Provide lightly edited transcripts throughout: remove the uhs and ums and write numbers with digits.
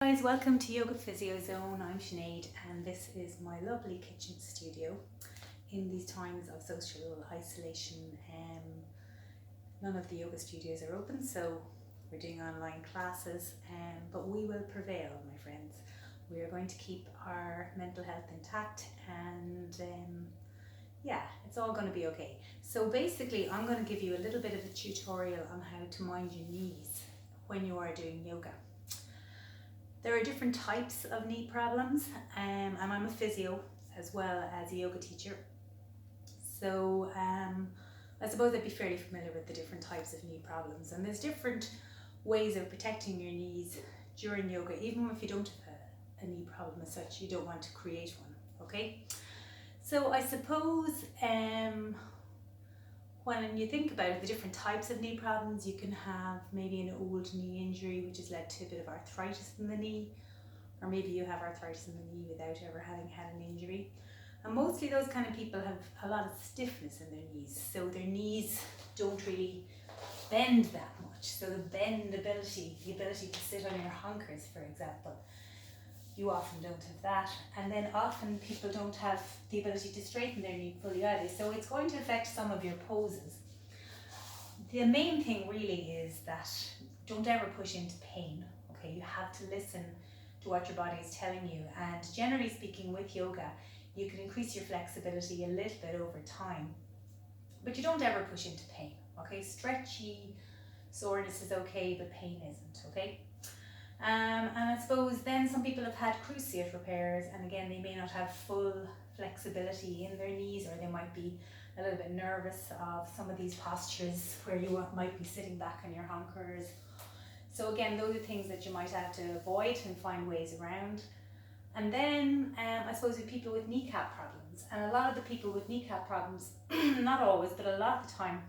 Guys, welcome to Yogaphysiozone. I'm Sinead and this is my lovely kitchen studio in these times of social isolation. None of the yoga studios are open, so we're doing online classes, but we will prevail, my friends. We are going to keep our mental health intact and yeah, it's all going to be okay. So basically I'm going to give you a little bit of a tutorial on how to mind your knees when you are doing yoga. There are different types of knee problems, and I'm a physio as well as a yoga teacher. So I suppose I'd be fairly familiar with the different types of knee problems, and there's different ways of protecting your knees during yoga. Even if you don't have a knee problem as such, you don't want to create one, okay? So I suppose when you think about it, the different types of knee problems, you can have maybe an old knee injury which has led to a bit of arthritis in the knee, or maybe you have arthritis in the knee without ever having had an injury. And mostly those kind of people have a lot of stiffness in their knees, so their knees don't really bend that much. So the bendability, the ability to sit on your hunkers, for example, you often don't have that. And then often people don't have the ability to straighten their knee fully either. So it's going to affect some of your poses. The main thing really is that don't ever push into pain, okay? You have to listen to what your body is telling you. And generally speaking, with yoga, you can increase your flexibility a little bit over time, but you don't ever push into pain, okay? Stretchy soreness is okay, but pain isn't, okay? And I suppose then some people have had cruciate repairs, and again they may not have full flexibility in their knees, or they might be a little bit nervous of some of these postures where you might be sitting back on your hunkers. So again, those are things that you might have to avoid and find ways around. And then I suppose with people with kneecap problems, and a lot of the people with kneecap problems, not always, but a lot of the time,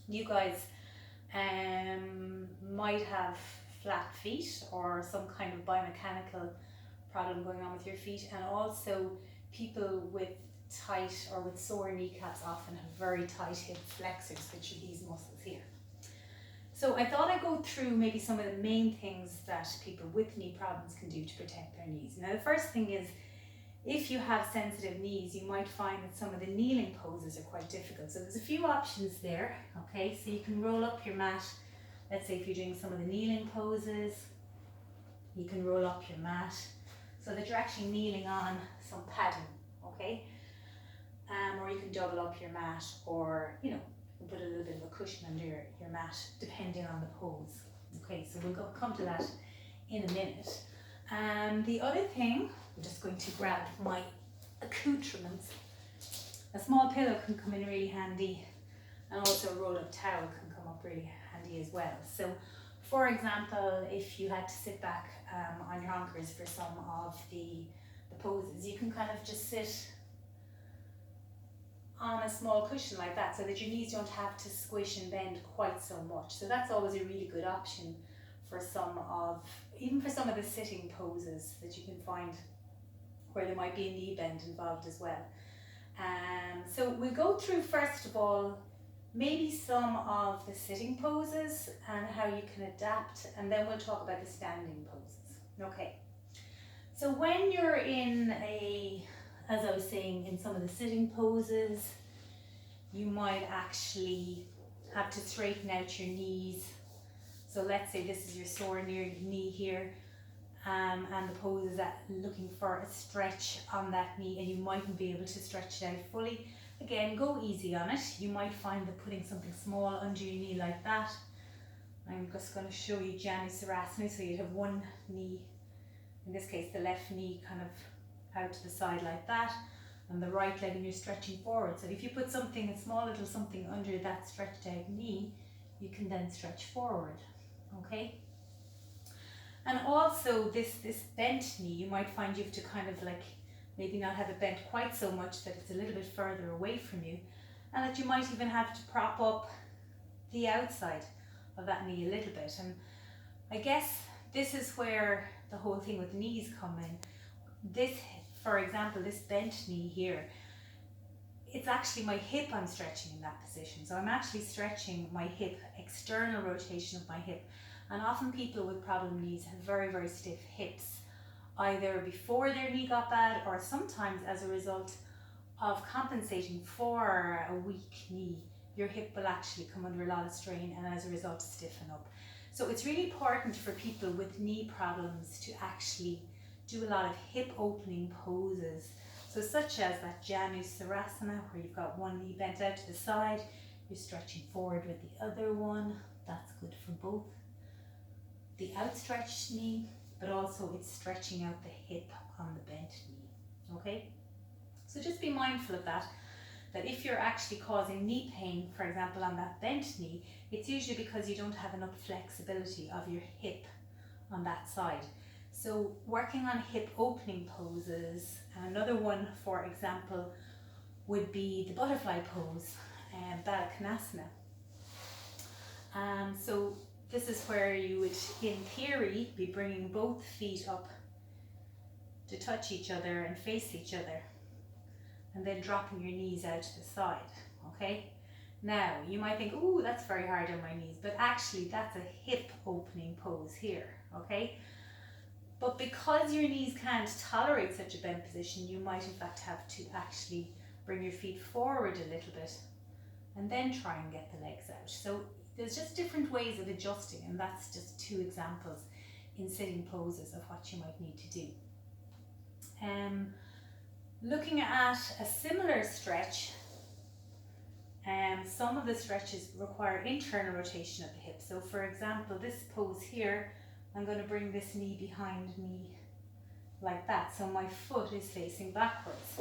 you guys might have flat feet or some kind of biomechanical problem going on with your feet. And also people with tight or with sore kneecaps often have very tight hip flexors, which are these muscles here. So I thought I'd go through maybe some of the main things that people with knee problems can do to protect their knees. Now the first thing is, if you have sensitive knees, you might find that some of the kneeling poses are quite difficult. So there's a few options there, okay? So you can roll up your mat. Let's say if you're doing some of the kneeling poses, you can roll up your mat so that you're actually kneeling on some padding, okay? Or you can double up your mat, or you put a little bit of a cushion under your mat, depending on the pose. Okay, so we'll come to that in a minute. The other thing, I'm just going to grab my accoutrements. A small pillow can come in really handy, and also a roll-up towel can come up really handy as well. So for example, if you had to sit back on your hunkers for some of the poses, you can kind of just sit on a small cushion like that, so that your knees don't have to squish and bend quite so much. So that's always a really good option for even for some of the sitting poses that you can find where there might be a knee bend involved as well. So we'll go through first of all maybe some of the sitting poses and how you can adapt, and then we'll talk about the standing poses. Okay, so when you're as I was saying, in some of the sitting poses, you might actually have to straighten out your knees. So let's say this is your sore knee here, and the pose is looking for a stretch on that knee, and you mightn't be able to stretch it out fully. Again, go easy on it. You might find that putting something small under your knee like that. I'm just going to show you Janusarasana, so you'd have one knee, in this case the left knee, kind of out to the side like that, and the right leg, and you're stretching forward. So if you put something, a small little something under that stretched out knee, you can then stretch forward, okay? And also this bent knee, you might find you have to kind of like maybe not have it bent quite so much that it's a little bit further away from you, and that you might even have to prop up the outside of that knee a little bit. And I guess this is where the whole thing with knees come in. This, for example, this bent knee here, it's actually my hip I'm stretching in that position. So I'm actually stretching my hip, external rotation of my hip, And often people with problem knees have very, very stiff hips, either before their knee got bad or sometimes as a result of compensating for a weak knee. Your hip will actually come under a lot of strain and as a result stiffen up. So it's really important for people with knee problems to actually do a lot of hip opening poses. So such as that Janu Sarasana, where you've got one knee bent out to the side, you're stretching forward with the other one. That's good for both the outstretched knee, but also it's stretching out the hip on the bent knee, okay? So just be mindful of that if you're actually causing knee pain, for example, on that bent knee, it's usually because you don't have enough flexibility of your hip on that side. So working on hip opening poses, and another one, for example, would be the butterfly pose, Baddha Konasana. So this is where you would, in theory, be bringing both feet up to touch each other and face each other, and then dropping your knees out to the side, okay? Now, you might think, oh, that's very hard on my knees, but actually that's a hip opening pose here, okay? But because your knees can't tolerate such a bent position, you might in fact have to actually bring your feet forward a little bit and then try and get the legs out. So there's just different ways of adjusting, and that's just two examples in sitting poses of what you might need to do. Looking at a similar stretch, some of the stretches require internal rotation of the hip. So for example, this pose here, I'm going to bring this knee behind me like that. So my foot is facing backwards.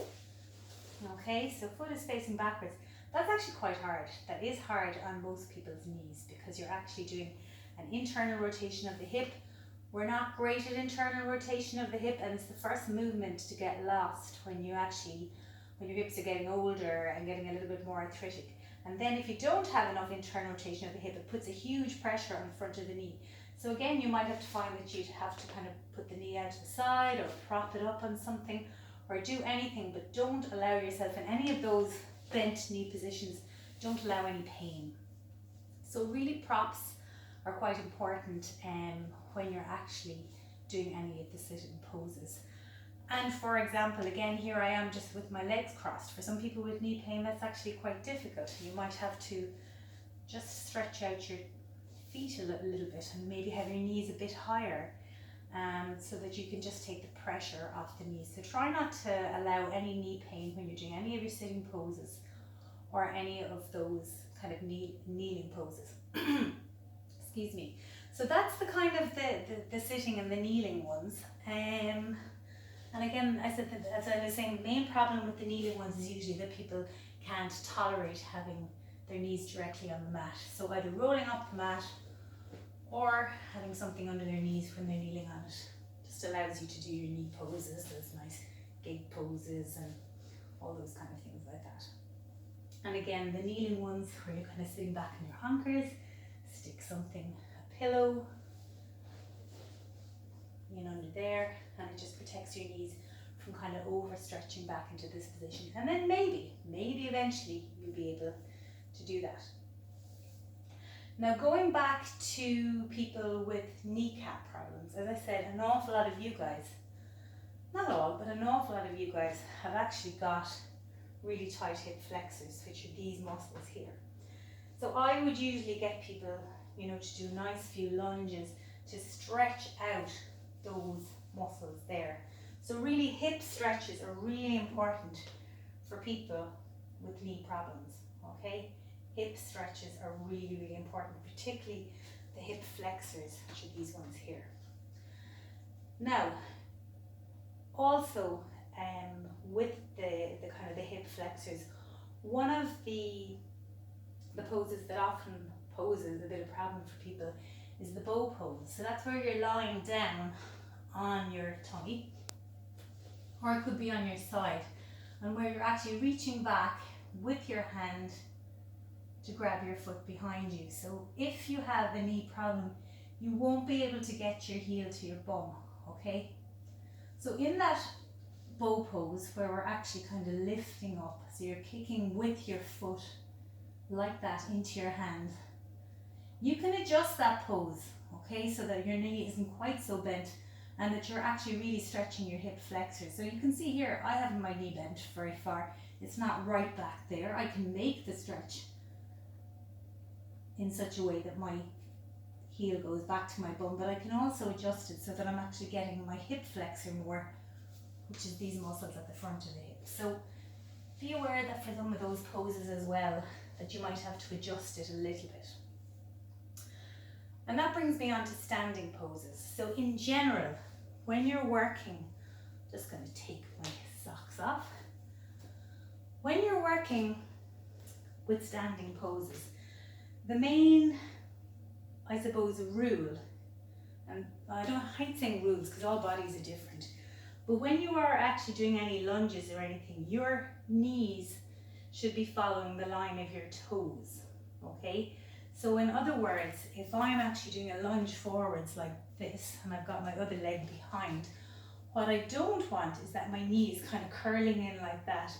Okay, so foot is facing backwards. That's actually quite hard. That is hard on most people's knees because you're actually doing an internal rotation of the hip. We're not great at internal rotation of the hip, and it's the first movement to get lost when your hips are getting older and getting a little bit more arthritic. And then if you don't have enough internal rotation of the hip, it puts a huge pressure on the front of the knee. So again, you might have to find that you'd have to kind of put the knee out to the side or prop it up on something or do anything, but don't allow yourself in any of those bent knee positions, don't allow any pain. So really props are quite important when you're actually doing any of the sitting poses. And for example, again, here I am just with my legs crossed. For some people with knee pain, that's actually quite difficult. You might have to just stretch out your feet a little bit and maybe have your knees a bit higher so that you can just take the pressure off the knees. So try not to allow any knee pain when you're doing any of your sitting poses or any of those kind of kneeling poses. Excuse me. So that's the kind of the sitting and the kneeling ones. And again, I said that, as I was saying, the main problem with the kneeling ones is usually that people can't tolerate having their knees directly on the mat. So either rolling up the mat or having something under their knees when they're kneeling on it. Just allows you to do your knee poses, those nice gate poses and all those kind of things like that. And again, the kneeling ones where you're kind of sitting back in your hunkers, stick something, a pillow in under there, and it just protects your knees from kind of overstretching back into this position. And then maybe eventually you'll be able to do that. Now going back to people with kneecap problems, as I said, an awful lot of you guys, not all, but an awful lot of you guys have actually got really tight hip flexors, which are these muscles here. So I would usually get people, to do a nice few lunges to stretch out those muscles there. So really hip stretches are really important for people with knee problems, okay? Hip stretches are really, really important, particularly the hip flexors, which are these ones here. Now, also with the kind of the hip flexors, one of the poses that often poses a bit of problem for people is the bow pose. So that's where you're lying down on your tummy, or it could be on your side, and where you're actually reaching back with your hand to grab your foot behind you. So if you have a knee problem, you won't be able to get your heel to your bum, okay? So in that bow pose where we're actually kind of lifting up, so you're kicking with your foot like that into your hand, you can adjust that pose, okay, so that your knee isn't quite so bent and that you're actually really stretching your hip flexors. So you can see here, I haven't my knee bent very far. It's not right back there. I can make the stretch in such a way that my heel goes back to my bum, but I can also adjust it so that I'm actually getting my hip flexor more, which is these muscles at the front of the hip. So be aware that for some of those poses as well, that you might have to adjust it a little bit. And that brings me on to standing poses. So in general, when you're working, just going to take my socks off. When you're working with standing poses, the main, I suppose, rule, and I hate saying rules because all bodies are different, but when you are actually doing any lunges or anything, your knees should be following the line of your toes, okay? So in other words, if I'm actually doing a lunge forwards like this, and I've got my other leg behind, what I don't want is that my knee is kind of curling in like that,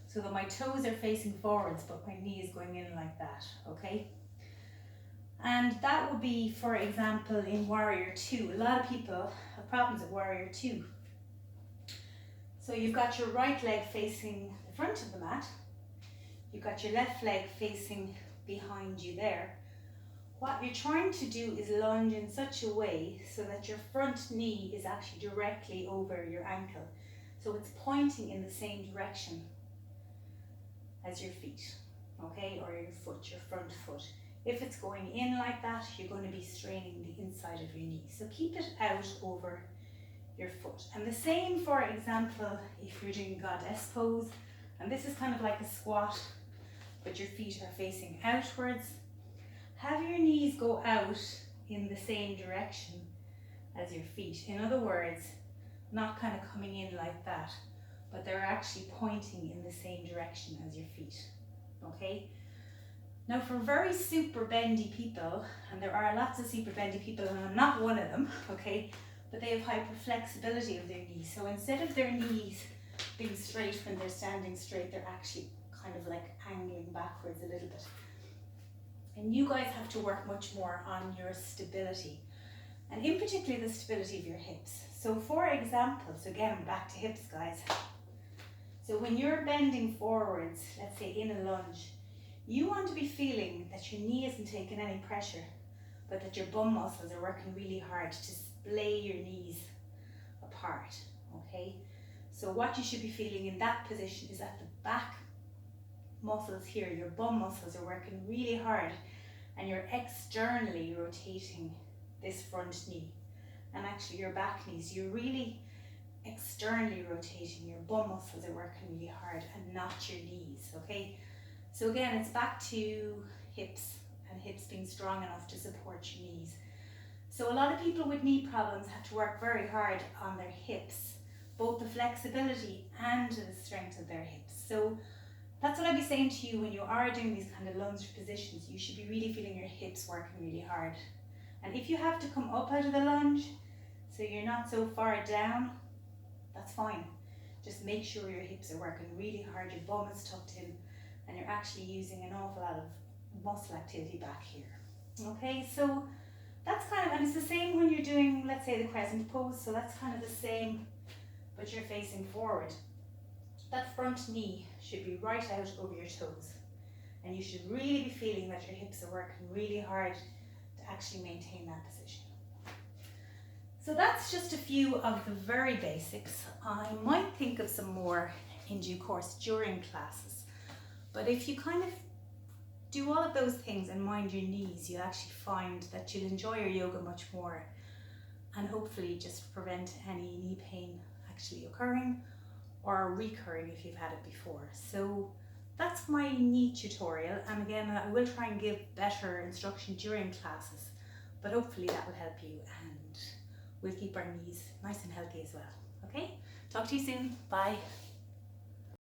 so that my toes are facing forwards, but my knee is going in like that, okay? And that would be, for example, in Warrior 2. A lot of people have problems with Warrior 2. So you've got your right leg facing the front of the mat. You've got your left leg facing behind you there. What you're trying to do is lunge in such a way so that your front knee is actually directly over your ankle. So it's pointing in the same direction as your feet, okay, or your foot, your front foot. If it's going in like that, you're going to be straining the inside of your knee. So keep it out over your foot. And the same, for example, if you're doing goddess pose, and this is kind of like a squat, but your feet are facing outwards. Have your knees go out in the same direction as your feet. In other words, not kind of coming in like that, but they're actually pointing in the same direction as your feet, okay? Now for very super bendy people, and there are lots of super bendy people, and I'm not one of them, okay, but they have hyperflexibility of their knees. So instead of their knees being straight when they're standing straight, they're actually kind of like angling backwards a little bit. And you guys have to work much more on your stability, and in particular the stability of your hips. So for example, so again, back to hips, guys. So when you're bending forwards, let's say in a lunge, you want to be feeling that your knee isn't taking any pressure, but that your bum muscles are working really hard to splay your knees apart, okay? So what you should be feeling in that position is that the back muscles here, your bum muscles, are working really hard, and you're externally rotating this front knee. And actually your back knees, you're really externally rotating, your bum muscles are working really hard and not your knees, okay? So again, it's back to hips, and hips being strong enough to support your knees. So a lot of people with knee problems have to work very hard on their hips, both the flexibility and the strength of their hips. So that's what I'd be saying to you when you are doing these kind of lunge positions. You should be really feeling your hips working really hard. And if you have to come up out of the lunge, so you're not so far down, that's fine. Just make sure your hips are working really hard, your bum is tucked in, and you're actually using an awful lot of muscle activity back here. Okay, so that's kind of, and it's the same when you're doing, let's say, the crescent pose. So that's kind of the same, but you're facing forward. That front knee should be right out over your toes, and you should really be feeling that your hips are working really hard to actually maintain that position. So that's just a few of the very basics. I might think of some more in due course during classes, but if you kind of do all of those things and mind your knees, you'll actually find that you'll enjoy your yoga much more, and hopefully just prevent any knee pain actually occurring or recurring if you've had it before. So that's my knee tutorial, and again, I will try and give better instruction during classes, but hopefully that will help you, and we'll keep our knees nice and healthy as well. Okay, talk to you soon. Bye.